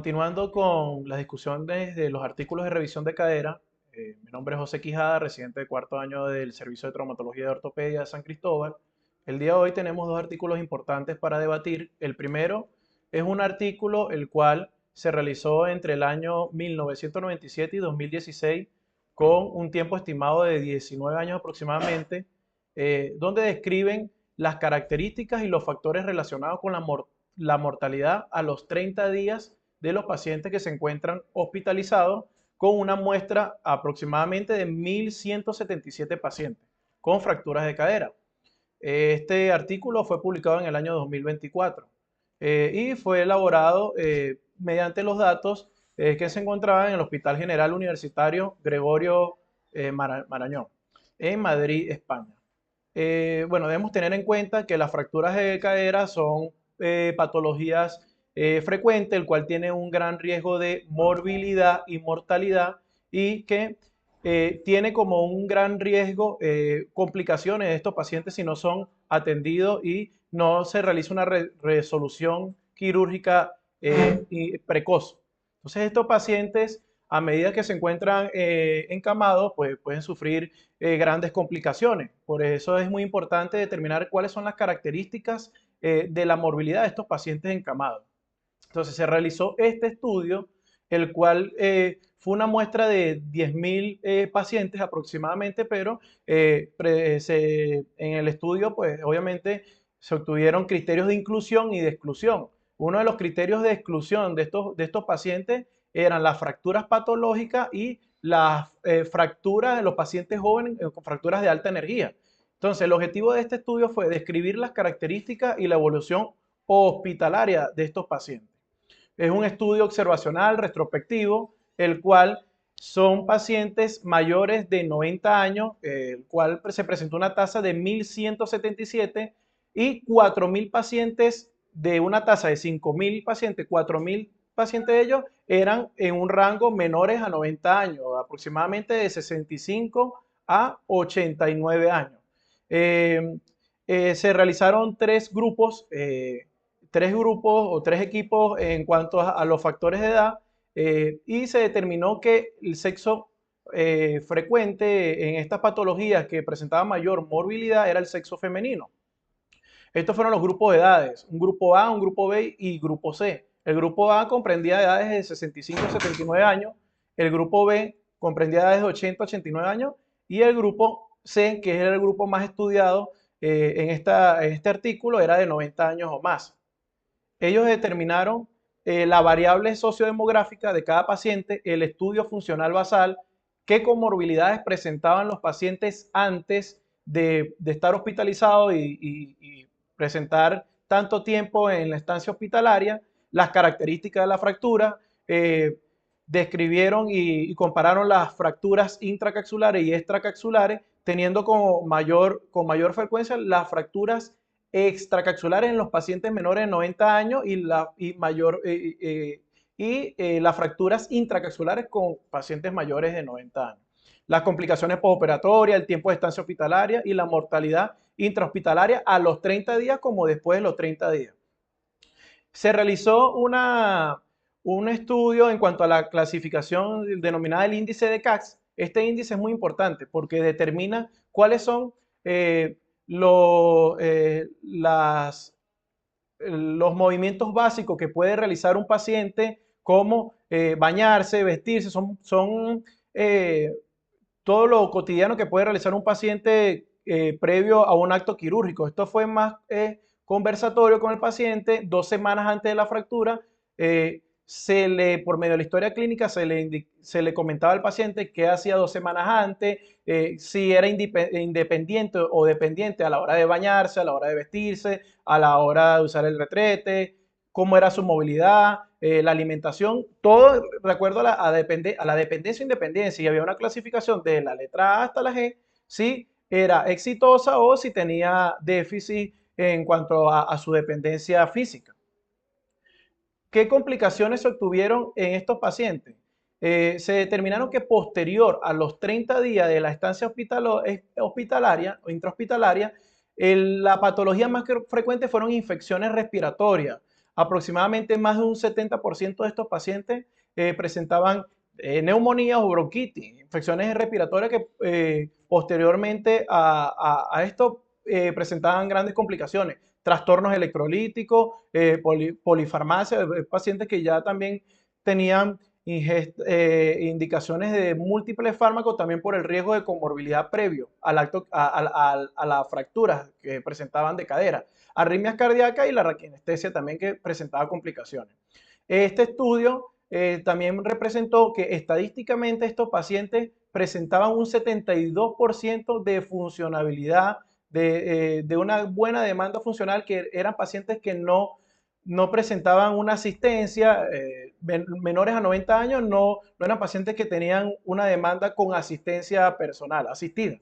Continuando con las discusiones de los artículos de revisión de cadera, mi nombre es José Quijada, residente de cuarto año del Servicio de Traumatología y Ortopedia de San Cristóbal. El día de hoy tenemos dos artículos importantes para debatir. El primero es un artículo el cual se realizó entre el año 1997 y 2016 con un tiempo estimado de 19 años aproximadamente, donde describen las características y los factores relacionados con la mortalidad a los 30 días de los pacientes que se encuentran hospitalizados con una muestra aproximadamente de 1.177 pacientes con fracturas de cadera. Este artículo fue publicado en el año 2024 y fue elaborado mediante los datos que se encontraban en el Hospital General Universitario Gregorio Marañón en Madrid, España. Bueno, debemos tener en cuenta que las fracturas de cadera son patologías frecuentes, el cual tiene un gran riesgo de morbilidad y mortalidad y que tiene como un gran riesgo complicaciones de estos pacientes si no son atendidos y no se realiza una resolución quirúrgica precoz. Entonces estos pacientes a medida que se encuentran encamados, pues pueden sufrir grandes complicaciones. Por eso es muy importante determinar cuáles son las características de la morbilidad de estos pacientes encamados. Entonces se realizó este estudio, el cual fue una muestra de 10.000 pacientes aproximadamente, pero en el estudio, pues obviamente se obtuvieron criterios de inclusión y de exclusión. Uno de los criterios de exclusión de estos pacientes eran las fracturas patológicas y las fracturas de los pacientes jóvenes con fracturas de alta energía. Entonces, el objetivo de este estudio fue describir las características y la evolución hospitalaria de estos pacientes. Es un estudio observacional retrospectivo, el cual son pacientes mayores de 90 años, el cual se presentó una tasa de 1.177 y 4.000 pacientes de una tasa de 5.000 pacientes, 4.000 pacientes de ellos eran en un rango menores a 90 años, aproximadamente de 65 a 89 años. Se realizaron tres grupos o tres equipos en cuanto a los factores de edad y se determinó que el sexo frecuente en estas patologías que presentaba mayor morbilidad era el sexo femenino. Estos fueron los grupos de edades, un grupo A, un grupo B y grupo C. El grupo A comprendía edades de 65 a 79 años, el grupo B comprendía edades de 80 a 89 años y el grupo C, que era el grupo más estudiado en este artículo, era de 90 años o más. Ellos determinaron la variable sociodemográfica de cada paciente, el estudio funcional basal, qué comorbilidades presentaban los pacientes antes de estar hospitalizados y presentar tanto tiempo en la estancia hospitalaria, las características de la fractura, describieron y compararon las fracturas intracapsulares y extracapsulares, teniendo con mayor frecuencia las fracturas extracapsulares en los pacientes menores de 90 años y las fracturas intracapsulares con pacientes mayores de 90 años. Las complicaciones postoperatorias, el tiempo de estancia hospitalaria y la mortalidad intrahospitalaria a los 30 días como después de los 30 días. Se realizó un estudio en cuanto a la clasificación denominada el índice de CACS. Este índice es muy importante porque determina cuáles son los movimientos básicos que puede realizar un paciente, como bañarse, vestirse, son todo lo cotidiano que puede realizar un paciente previo a un acto quirúrgico. Esto fue más conversatorio con el paciente 2 semanas antes de la fractura. Por medio de la historia clínica, se le comentaba al paciente qué hacía 2 semanas antes, si era independiente o dependiente a la hora de bañarse, a la hora de vestirse, a la hora de usar el retrete, cómo era su movilidad, la alimentación, todo de acuerdo a la dependencia e independencia. Y había una clasificación de la letra A hasta la G, si era exitosa o si tenía déficit en cuanto a su dependencia física. ¿Qué complicaciones se obtuvieron en estos pacientes? Se determinaron que posterior a los 30 días de la estancia hospitalaria o intrahospitalaria, la patología más frecuente fueron infecciones respiratorias, aproximadamente más de un 70% de estos pacientes presentaban neumonías o bronquitis, infecciones respiratorias que posteriormente a esto presentaban grandes complicaciones, trastornos electrolíticos, polifarmacia, pacientes que ya también tenían indicaciones de múltiples fármacos también por el riesgo de comorbilidad previo a las fracturas que presentaban de cadera, arritmias cardíacas y la raquianestesia también que presentaba complicaciones. Este estudio también representó que estadísticamente estos pacientes presentaban un 72% de funcionabilidad, de una buena demanda funcional, que eran pacientes que no presentaban una asistencia, menores a 90 años, no eran pacientes que tenían una demanda con asistencia personal, asistida.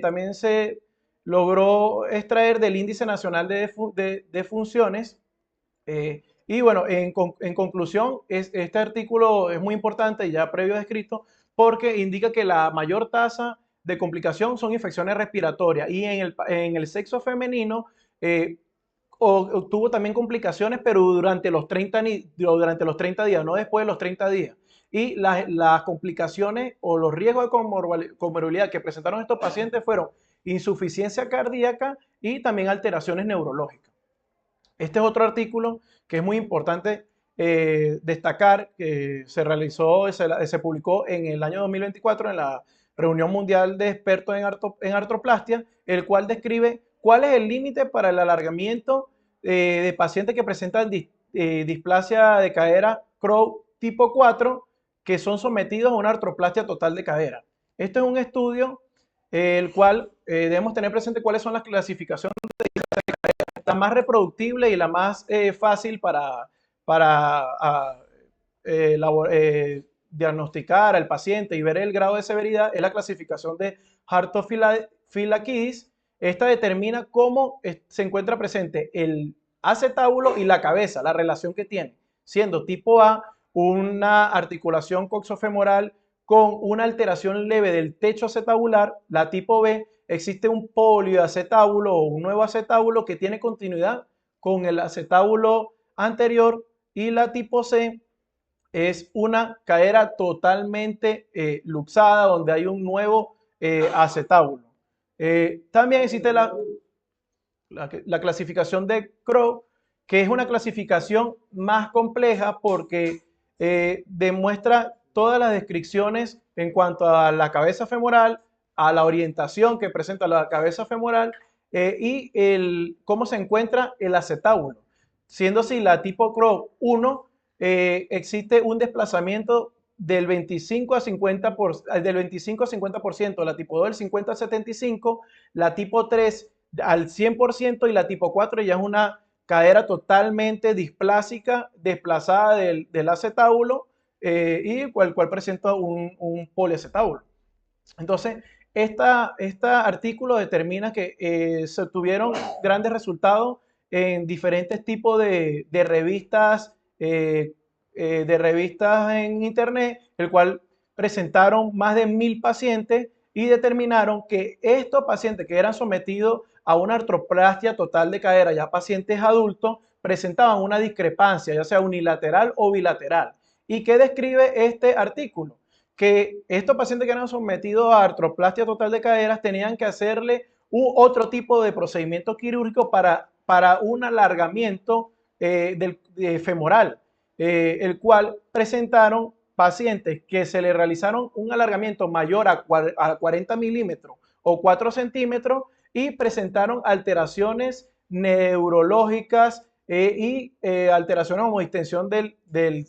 También se logró extraer del Índice Nacional de Funciones. Y bueno, en conclusión, este artículo es muy importante, ya previo descrito, porque indica que la mayor tasa de complicación son infecciones respiratorias y en el sexo femenino eh, tuvo también complicaciones, pero durante los 30 días, no después de los 30 días. Y las complicaciones o los riesgos de comorbilidad que presentaron estos pacientes fueron insuficiencia cardíaca y también alteraciones neurológicas. Este es otro artículo que es muy importante destacar, que se publicó en el año 2024 en la Reunión Mundial de Expertos en Artroplastia, el cual describe cuál es el límite para el alargamiento de pacientes que presentan displasia de cadera Crowe tipo 4, que son sometidos a una artroplastia total de cadera. Este es un estudio el cual debemos tener presente cuáles son las clasificaciones, la más reproductible y la más fácil para diagnosticar al paciente y ver el grado de severidad es la clasificación de Hart-Ophila-Kiddis. Esta determina cómo se encuentra presente el acetábulo y la cabeza, la relación que tiene, siendo tipo A una articulación coxofemoral con una alteración leve del techo acetabular, la tipo B existe un polioacetábulo o un nuevo acetábulo que tiene continuidad con el acetábulo anterior, y la tipo C es una cadera totalmente luxada donde hay un nuevo acetábulo. También existe la clasificación de Crowe, que es una clasificación más compleja porque demuestra todas las descripciones en cuanto a la cabeza femoral, a la orientación que presenta la cabeza femoral y cómo se encuentra el acetábulo. Siendo así, la tipo Crowe 1 existe un desplazamiento del 25 a 50%, la tipo 2 del 50 al 75%, la tipo 3 al 100% y la tipo 4 ya es una cadera totalmente displásica, desplazada del acetábulo y el cual presenta un poliacetábulo. Entonces, este artículo determina que se obtuvieron grandes resultados en diferentes tipos de revistas, de revistas en internet, el cual presentaron más de 1000 pacientes y determinaron que estos pacientes que eran sometidos a una artroplastia total de cadera, ya pacientes adultos, presentaban una discrepancia, ya sea unilateral o bilateral. ¿Y qué describe este artículo? Que estos pacientes que eran sometidos a artroplastia total de caderas tenían que hacerle otro tipo de procedimiento quirúrgico para un alargamiento femoral, el cual presentaron pacientes que se le realizaron un alargamiento mayor a 40 milímetros o 4 centímetros y presentaron alteraciones neurológicas y alteraciones como distensión del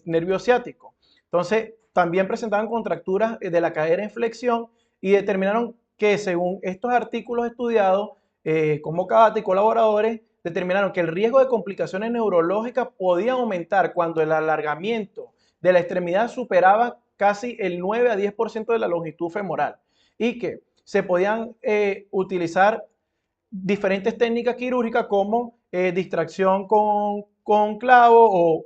nervio ciático. Entonces, también presentaban contracturas de la cadera en flexión y determinaron que según estos artículos estudiados, como Cavata y colaboradores, determinaron que el riesgo de complicaciones neurológicas podía aumentar cuando el alargamiento de la extremidad superaba casi el 9 a 10% de la longitud femoral y que se podían utilizar diferentes técnicas quirúrgicas como distracción con clavo o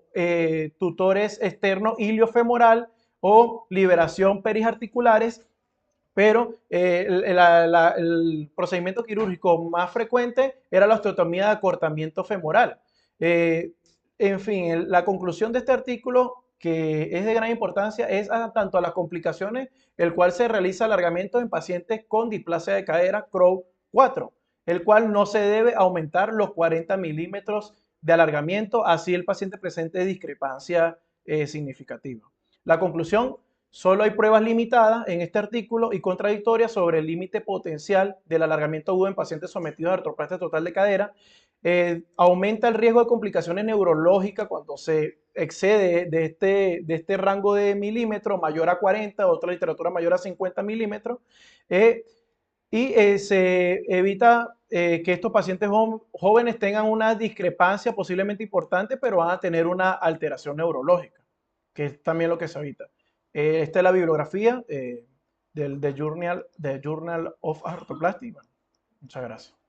tutores externos iliofemoral o liberación perisarticulares pero el procedimiento quirúrgico más frecuente era la osteotomía de acortamiento femoral. Eh, en fin, la conclusión de este artículo, que es de gran importancia, es tanto a las complicaciones, el cual se realiza alargamiento en pacientes con displasia de cadera CROW 4, el cual no se debe aumentar los 40 milímetros de alargamiento, así el paciente presente discrepancia significativa. La conclusión: solo hay pruebas limitadas en este artículo y contradictorias sobre el límite potencial del alargamiento agudo en pacientes sometidos a artroplastia total de cadera. Aumenta el riesgo de complicaciones neurológicas cuando se excede de este rango de milímetros mayor a 40, otra literatura mayor a 50 milímetros. Se evita que estos pacientes jóvenes tengan una discrepancia posiblemente importante, pero van a tener una alteración neurológica, que es también lo que se evita. Esta es la bibliografía del Journal of Arthroplasty. Bueno, muchas gracias.